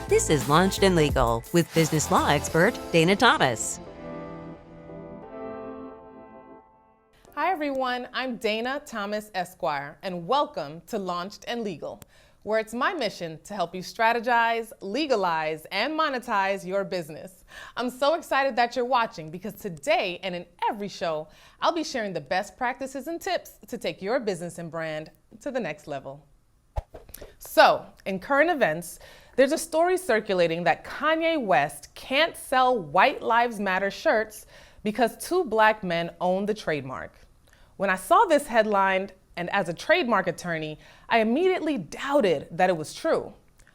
This is Launched and Legal with business law expert Dayna Thomas. Hi everyone, I'm Dayna Thomas Esquire, and welcome to Launched and Legal, where it's my mission to help you strategize, legalize, and monetize your business. I'm so excited that you're watching because today and in every show, I'll be sharing the best practices and tips to take your business and brand to the next level. So, in current events, there's a story circulating that Kanye West can't sell White Lives Matter shirts because two black men own the trademark. When I saw this headline, and as a trademark attorney, I immediately doubted that it was true.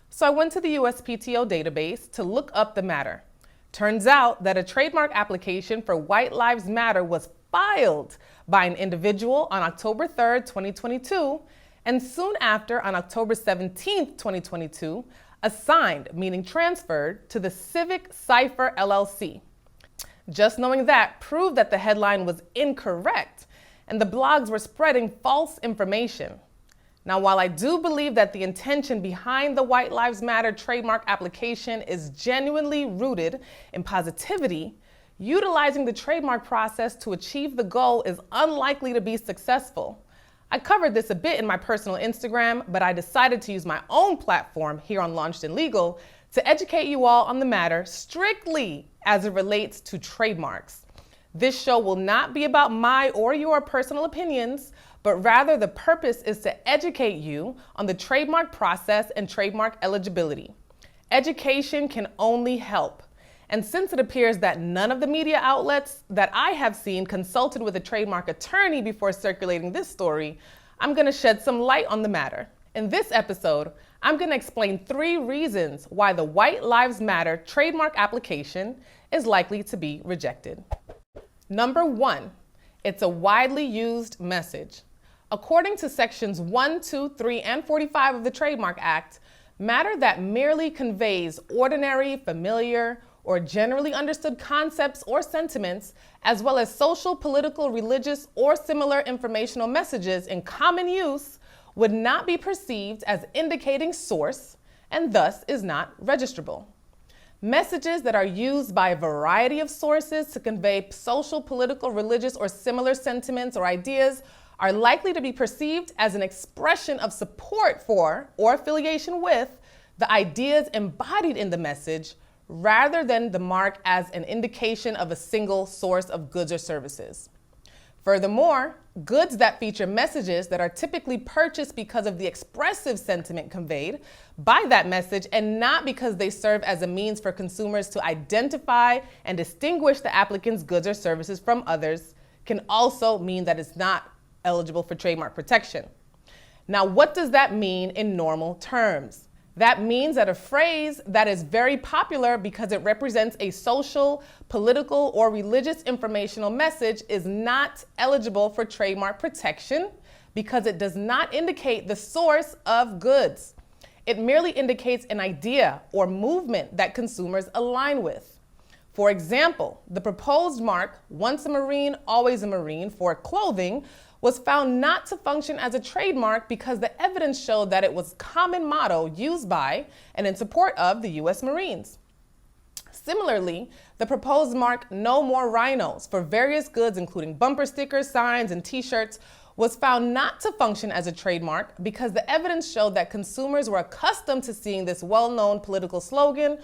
So I went to the USPTO database to look up the matter. Turns out that a trademark application for White Lives Matter was filed by an individual on October 3rd, 2022, and soon after, on October 17th, 2022, assigned, meaning transferred, to the Civic Cipher LLC. Just knowing that proved that the headline was incorrect, and the blogs were spreading false information. Now, while I do believe that the intention behind the White Lives Matter trademark application is genuinely rooted in positivity, utilizing the trademark process to achieve the goal is unlikely to be successful. I covered this a bit in my personal Instagram, but I decided to use my own platform here on Launched and Legal to educate you all on the matter strictly as it relates to trademarks. This show will not be about my or your personal opinions, but rather the purpose is to educate you on the trademark process and trademark eligibility. Education can only help. And since it appears that none of the media outlets that I have seen consulted with a trademark attorney before circulating this story, I'm going to shed some light on the matter. In this episode, I'm going to explain 3 reasons why the White Lives Matter trademark application is likely to be rejected. Number 1, it's a widely used message. According to sections 1, 2, 3, and 45 of the Trademark Act, matter that merely conveys ordinary, familiar, or generally understood concepts or sentiments, as well as social, political, religious, or similar informational messages in common use, would not be perceived as indicating source and thus is not registrable. Messages that are used by a variety of sources to convey social, political, religious, or similar sentiments or ideas are likely to be perceived as an expression of support for or affiliation with the ideas embodied in the message, rather than the mark as an indication of a single source of goods or services. Furthermore, goods that feature messages that are typically purchased because of the expressive sentiment conveyed by that message and not because they serve as a means for consumers to identify and distinguish the applicant's goods or services from others can also mean that it's not eligible for trademark protection. Now, what does that mean in normal terms? That means that a phrase that is very popular because it represents a social, political, or religious informational message is not eligible for trademark protection because it does not indicate the source of goods. It merely indicates an idea or movement that consumers align with. For example, the proposed mark, once a Marine, always a Marine, for clothing was found not to function as a trademark because the evidence showed that it was a common motto used by and in support of the U.S. Marines. Similarly, the proposed mark No More Rhinos for various goods including bumper stickers, signs, and t-shirts was found not to function as a trademark because the evidence showed that consumers were accustomed to seeing this well-known political slogan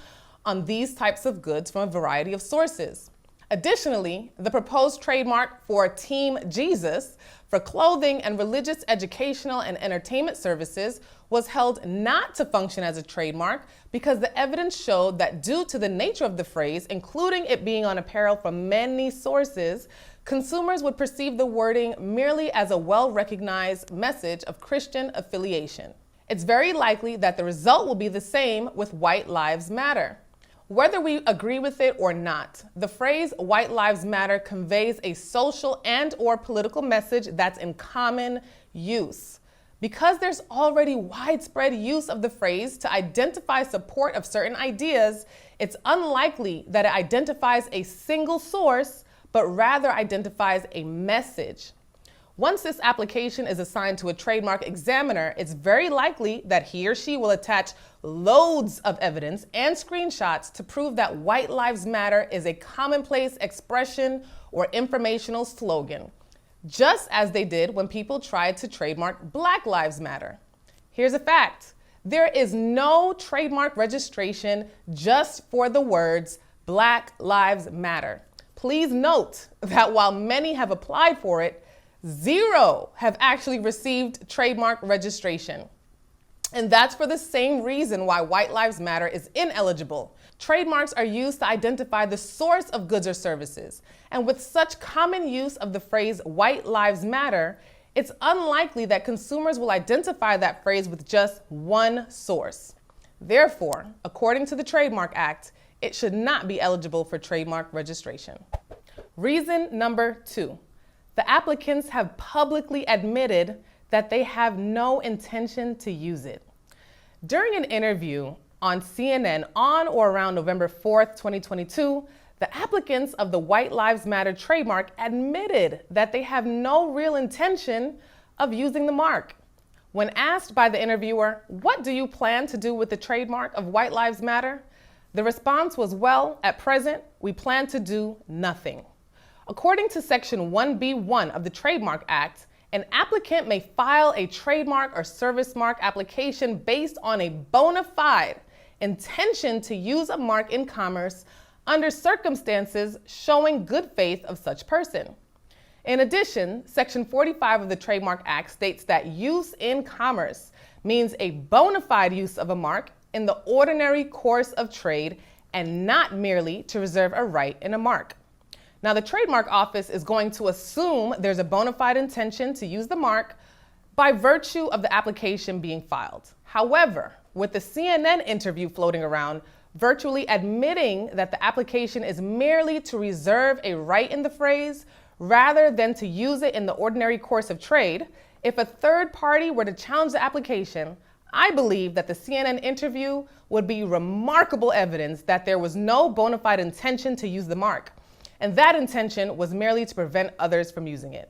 on these types of goods from a variety of sources. Additionally, the proposed trademark for Team Jesus for clothing and religious, educational, and entertainment services was held not to function as a trademark because the evidence showed that due to the nature of the phrase, including it being on apparel from many sources, consumers would perceive the wording merely as a well-recognized message of Christian affiliation. It's very likely that the result will be the same with White Lives Matter. Whether we agree with it or not, the phrase White Lives Matter conveys a social and/or political message that's in common use. Because there's already widespread use of the phrase to identify support of certain ideas, it's unlikely that it identifies a single source, but rather identifies a message. Once this application is assigned to a trademark examiner, it's very likely that he or she will attach loads of evidence and screenshots to prove that White Lives Matter is a commonplace expression or informational slogan, just as they did when people tried to trademark Black Lives Matter. Here's a fact. There is no trademark registration just for the words Black Lives Matter. Please note that while many have applied for it, 0 have actually received trademark registration. And that's for the same reason why White Lives Matter is ineligible. Trademarks are used to identify the source of goods or services. And with such common use of the phrase White Lives Matter, it's unlikely that consumers will identify that phrase with just one source. Therefore, according to the Trademark Act, it should not be eligible for trademark registration. Reason number 2. The applicants have publicly admitted that they have no intention to use it. During an interview on CNN on or around November 4th, 2022, the applicants of the White Lives Matter trademark admitted that they have no real intention of using the mark. When asked by the interviewer, "What do you plan to do with the trademark of White Lives Matter?" the response was, "Well, at present, we plan to do nothing." According to Section 1B1 of the Trademark Act, an applicant may file a trademark or service mark application based on a bona fide intention to use a mark in commerce under circumstances showing good faith of such person. In addition, Section 45 of the Trademark Act states that use in commerce means a bona fide use of a mark in the ordinary course of trade and not merely to reserve a right in a mark. Now, the Trademark Office is going to assume there's a bona fide intention to use the mark by virtue of the application being filed. However, with the CNN interview floating around, virtually admitting that the application is merely to reserve a right in the phrase rather than to use it in the ordinary course of trade, if a third party were to challenge the application, I believe that the CNN interview would be remarkable evidence that there was no bona fide intention to use the mark, and that intention was merely to prevent others from using it.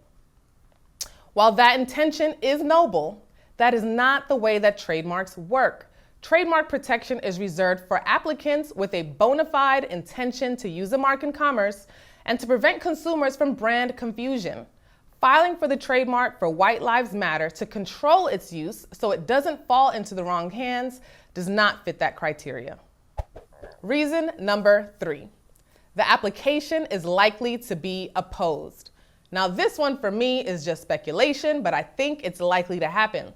While that intention is noble, that is not the way that trademarks work. Trademark protection is reserved for applicants with a bona fide intention to use a mark in commerce and to prevent consumers from brand confusion. Filing for the trademark for White Lives Matter to control its use so it doesn't fall into the wrong hands does not fit that criteria. Reason number 3. The application is likely to be opposed. Now, this one for me is just speculation, but I think it's likely to happen.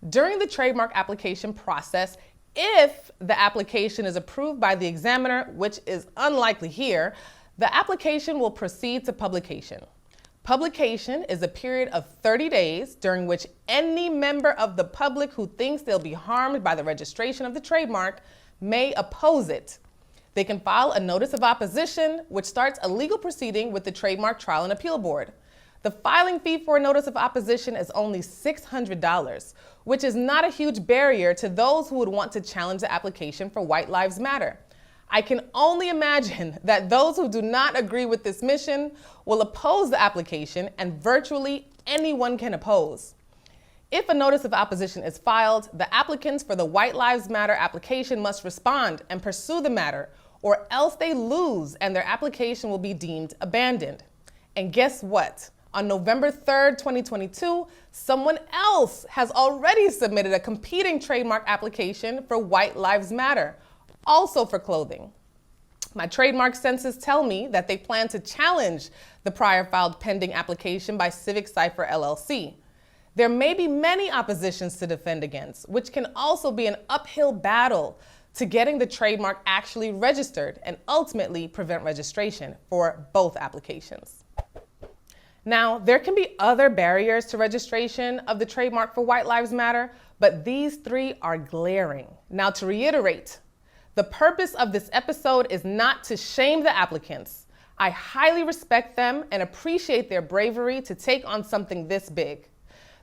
During the trademark application process, if the application is approved by the examiner, which is unlikely here, the application will proceed to publication. Publication is a period of 30 days during which any member of the public who thinks they'll be harmed by the registration of the trademark may oppose it. They can file a notice of opposition, which starts a legal proceeding with the Trademark Trial and Appeal Board. The filing fee for a notice of opposition is only $600, which is not a huge barrier to those who would want to challenge the application for White Lives Matter. I can only imagine that those who do not agree with this mission will oppose the application, and virtually anyone can oppose. If a notice of opposition is filed, the applicants for the White Lives Matter application must respond and pursue the matter, or else they lose and their application will be deemed abandoned. And guess what? On November 3rd, 2022, someone else has already submitted a competing trademark application for White Lives Matter, also for clothing. My trademark senses tell me that they plan to challenge the prior filed pending application by Civic Cipher LLC. There may be many oppositions to defend against, which can also be an uphill battle to getting the trademark actually registered and ultimately prevent registration for both applications. Now, there can be other barriers to registration of the trademark for White Lives Matter, but these 3 are glaring. Now, to reiterate, the purpose of this episode is not to shame the applicants. I highly respect them and appreciate their bravery to take on something this big.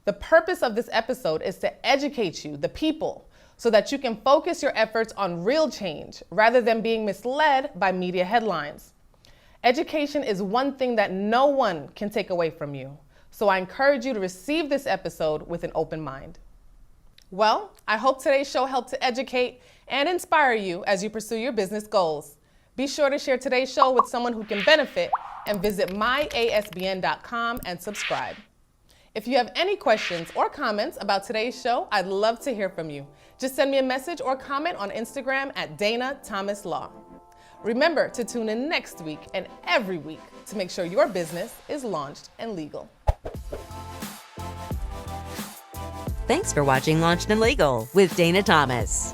The purpose of this episode is to educate you, the people, so that you can focus your efforts on real change rather than being misled by media headlines. Education is one thing that no one can take away from you. So I encourage you to receive this episode with an open mind. Well, I hope today's show helped to educate and inspire you as you pursue your business goals. Be sure to share today's show with someone who can benefit and visit myasbn.com and subscribe. If you have any questions or comments about today's show, I'd love to hear from you. Just send me a message or comment on Instagram at Dayna Thomas Law. Remember to tune in next week and every week to make sure your business is launched and legal. Thanks for watching Launched and Legal with Dayna Thomas.